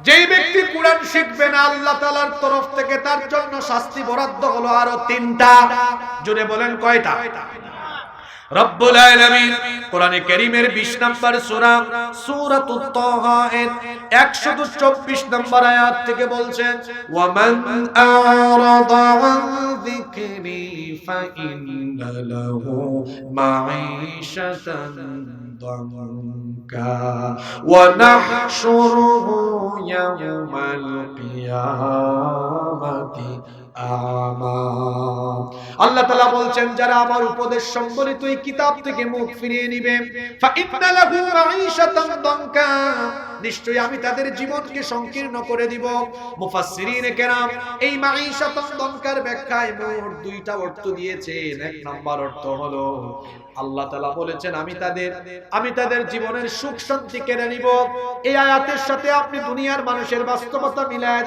যেই ব্যক্তি কোরআন শিখবে না আল্লাহ তাআলার তরফ থেকে তার জন্য শাস্তি বরাদ্দ হলো আরো 3টা। জোরে বলেন কয়টা? রব্বুল আলামিন কোরআনে কারীমের 20 নম্বর সূরা সূরাতুত তাহা এর 124 নম্বর আয়াত থেকে বলছেন, ওয়া মান আরাদা আন যিকরি ফাইন্না লাহু মাঈশাতান দানকা ওয়া নাহশুরুহু ইয়াওমাল কিয়ামাতি আমা। আল্লাহ তাআলা বলছেন, যারা আমার উপদেশ সম্বলিত এই কিতাব থেকে মুখ ফিরিয়ে নিবে, ফাইন্না লাহু মাঈশাতান দানকা, নিশ্চয়ই আমি তাদের জীবনকে সংকীর্ণ করে দিব। মুফাসসিরিনে কেরাম এই মাঈশাতান দানকার ব্যাখ্যায় মোট 2টা অর্থ দিয়েছেন। এক নম্বর অর্থ হলো আল্লাহ তাআলা বলেছেন আমি তাদের জীবনের সুখ শান্তি কেড়ে নিব। এই আয়াতের সাথে আপনি দুনিয়ার মানুষের বাস্তবতা মিলায়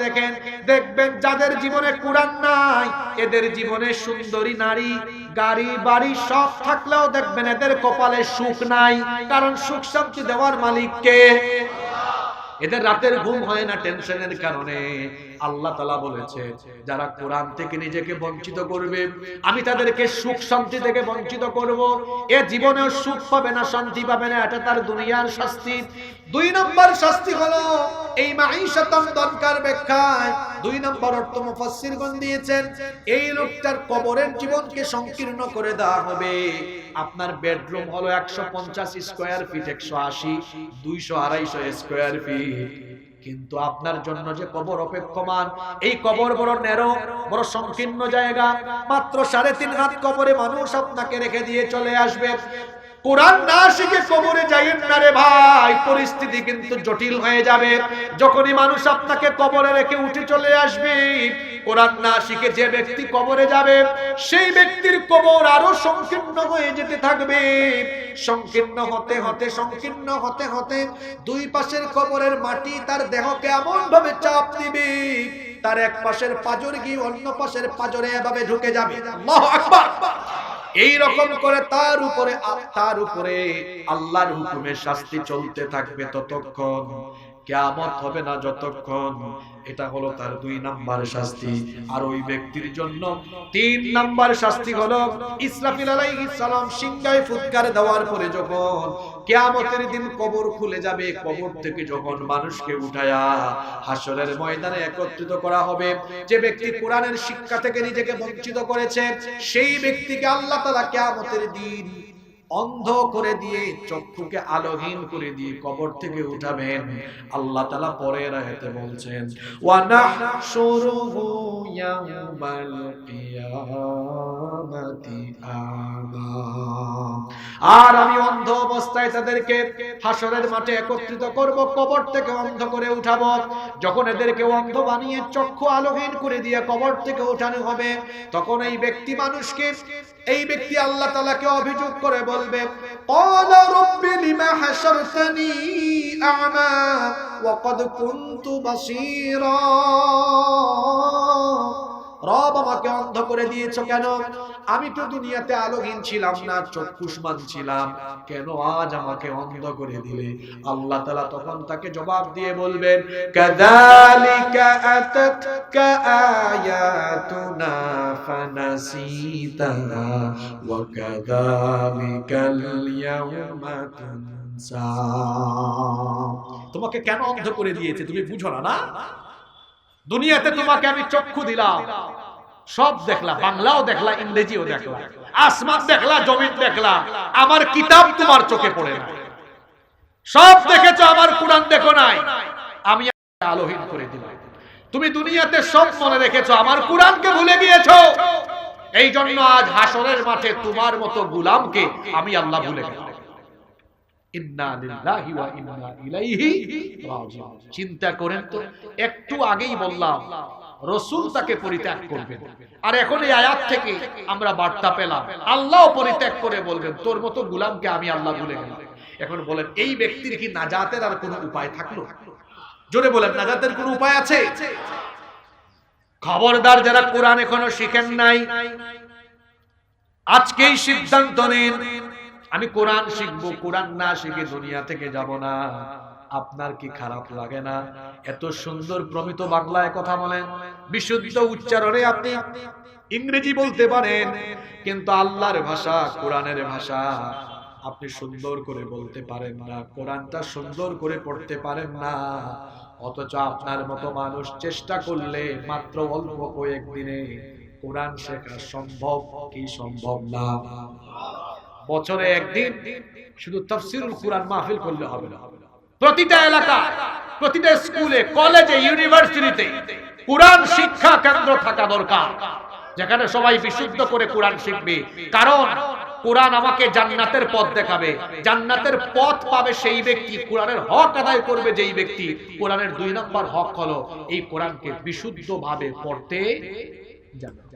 দেখবেন যাদের জীবনে কোরআন নাই, এদের জীবনে সুন্দরী নারী, গাড়ি বাড়ি সব থাকলেও দেখবেন এদের কপালে সুখ নাই। কারণ সুখ শান্তি দেওয়ার মালিক কে? এদের রাতের ঘুম হয় না টেনশনের কারণে। আল্লাহ তাআলা বলেছে, যারা কোরআন থেকে নিজেকে বঞ্চিত করবে আমি তাদেরকে সুখ শান্তি থেকে বঞ্চিত করব। এ জীবনেও সুখ পাবে না, শান্তি পাবে না, এটা তার দুনিয়ার শাস্তি। 2 নম্বর শাস্তি হলো এই মাঈশাতান দানকার ব্যাখ্যায় 2 নম্বর অর্থ মুফাসসিরগণ দিয়েছেন, এই লোকটার কবরের জীবনকে সংকীর্ণ করে দেওয়া হবে। আপনার বেডরুম হলো 150 স্কয়ার ফিট, 180, 200, 250 স্কয়ার ফিট, কিন্তু আপনার জন্য যে কবর অপেক্ষমান, এই কবর বড় ন্যারো, বড় সংকীর্ণ জায়গা। মাত্র 3.5 হাত কবরে মানুষ আপনাকে রেখে দিয়ে চলে আসবে। কোরআন না শিখে কবরে যাইয়েন না রে ভাই, পরিস্থিতি কিন্তু জটিল হয়ে যাবে। যখনই মানুষ আপনাকে কবরে রেখে উঠে চলে আসবে, কোরআন না শিখে যে ব্যক্তি কবরে যাবে সেই ব্যক্তির কবর আরো সংকীর্ণ হয়ে যেতে থাকবে। সংকীর্ণ হতে হতে 2 পাশের কবরের মাটি তার দেহকে এমন ভাবে চাপ দিবে, তার এক পাশের পাঁজর গিয়ে অন্য পাশের পাঁজরে এভাবে ঢুকে যাবে। আল্লাহু আকবার। এই রকম করে তার উপরে আল্লাহর হুকুমে শাস্তি চলতে থাকবে ততক্ষণ, কিয়ামত হবে না যতক্ষণ। এটা হলো তার 2 নাম্বার শাস্তি। আর ওই ব্যক্তির জন্য 3 নাম্বার শাস্তি হলো ইসরাফিল আলাইহিস সালাম সিংহায় ফুৎকার দেওয়ার পরে যখন কিয়ামতের দিন কবর খুলে যাবে, কবর থেকে যখন মানুষকে উঠায়া হাসরের ময়দানে একত্রিত করা হবে, যে ব্যক্তি কোরআনের শিক্ষা থেকে নিজেকে বঞ্চিত করেছে সেই ব্যক্তিকে আল্লাহ তাআলা কিয়ামতের দিন অন্ধ করে দিয়ে, চক্ষুকে আলোহীন করে দিয়ে কবর থেকে উঠাবেন। আল্লাহ তাআলা পরের আয়াতে বলছেন, ওয়া নাহশুরুহু ইয়াওমাল কিয়ামাতি আমা, আর আমি অন্ধ অবস্থায় তাদেরকে হাসরের মাঠে একত্রিত করব, কবর থেকে অন্ধ করে উঠাবো। যখন এদেরকে অন্ধ বানিয়ে চক্ষু আলোহীন করে দিয়ে কবর থেকে উঠানো হবে, তখন এই ব্যক্তি আল্লাহ তাআলাকে অভিযোগ করে বলবে, ক্বালা রাব্বি লিমা হাশারতানি আ'মা ওয়া ক্বাদ কুনতু বাসীরা, রব আমাকে অন্ধ করে দিয়েছো কেন? আমি তো দুনিয়াতে আলোহীন ছিলাম না, চক্ষুষ্মান ছিলাম, কেন আজ আমাকে অন্ধ করে দিলে? আল্লাহ তাআলা তখন তাকে জবাব দিয়ে বলবেন, কাযালিকা আতাতকা আয়াতুনা ফানাসিতাহা ওয়া কাযালিকাল ইয়াওমা তুনসা। তোমাকে কেন অন্ধ করে দিয়েছে তুমি বুঝো না? দুনিয়াতে তোমাকে আমি চক্ষু দিলাম, সব দেখলা, বাংলাও দেখলা, ইংরেজিও দেখলা, আসমান দেখলা, জমিন দেখলা, আমার কিতাব তোমার চোখে পড়ে না। সব দেখেছো, আমার কোরআন দেখো নাই, আমি আলোহীন করে দিলাম। তুমি দুনিয়াতে সব মনে রেখেছো, আমার কোরআনকে ভুলে গিয়েছো। এই জন্য আজ হাসরের মাঠে তোমার মতো গোলামকে আমি আল্লাহ ভুলে গেলাম। ইন্না লিল্লাহি ওয়া ইন্না ইলাইহি রাজিউন। চিন্তা করেন তো, একটু আগেই বললাম রাসূল তাকে পরিত্যাগ করবেন, আর এখন এই আয়াত থেকে আমরা বার্তা পেলাম আল্লাহও পরিত্যাগ করে বলবেন তোর মতো গোলামকে আমি আল্লাহ ভুলে গেলাম। এখন বলেন, এই ব্যক্তির কি নাজাতের আর কোনো উপায় থাকলো? জোরে বলেন, নাজাতের কোনো উপায় আছে? খবরদার, যারা কোরআন এখনো শিখেন নাই, আজকেই সিদ্ধান্ত নিন আমি কোরআন শিখবো, কোরআন না শিখে দুনিয়া থেকে যাব না। আপনার কি খারাপ লাগে না? এত সুন্দর প্রমিত বাংলায় কথা বলেন, বিশুদ্ধ উচ্চারণে আপনি ইংরেজি বলতে পারেন, কিন্তু আল্লাহর ভাষা, কোরআনের ভাষা আপনি সুন্দর করে বলতে পারেন না, কোরআনটা সুন্দর করে পড়তে পারেন না। অথচ আপনার মতো মানুষ চেষ্টা করলে মাত্র অল্প কয়েকদিনে কোরআন শেখা সম্ভব কি সম্ভব না? বছরে একদিন শুধু তাফসীরুল কোরআন মাহফিল করলে হবে না, প্রতিটা এলাকা, প্রতিটা স্কুলে, কলেজে, ইউনিভার্সিটিতে কোরআন শিক্ষা কেন্দ্র থাকা দরকার, যেখানে সবাই বিশুদ্ধ করে কোরআন শিখবে। কারণ কোরআন আমাকে জান্নাতের পথ দেখাবে। জান্নাতের পথ পাবে সেই ব্যক্তি, কোরআনের হক আদায় করবে যেই ব্যক্তি। কোরআনের 2 নম্বর হক হলো এই কোরআনকে বিশুদ্ধভাবে পড়তে জানা।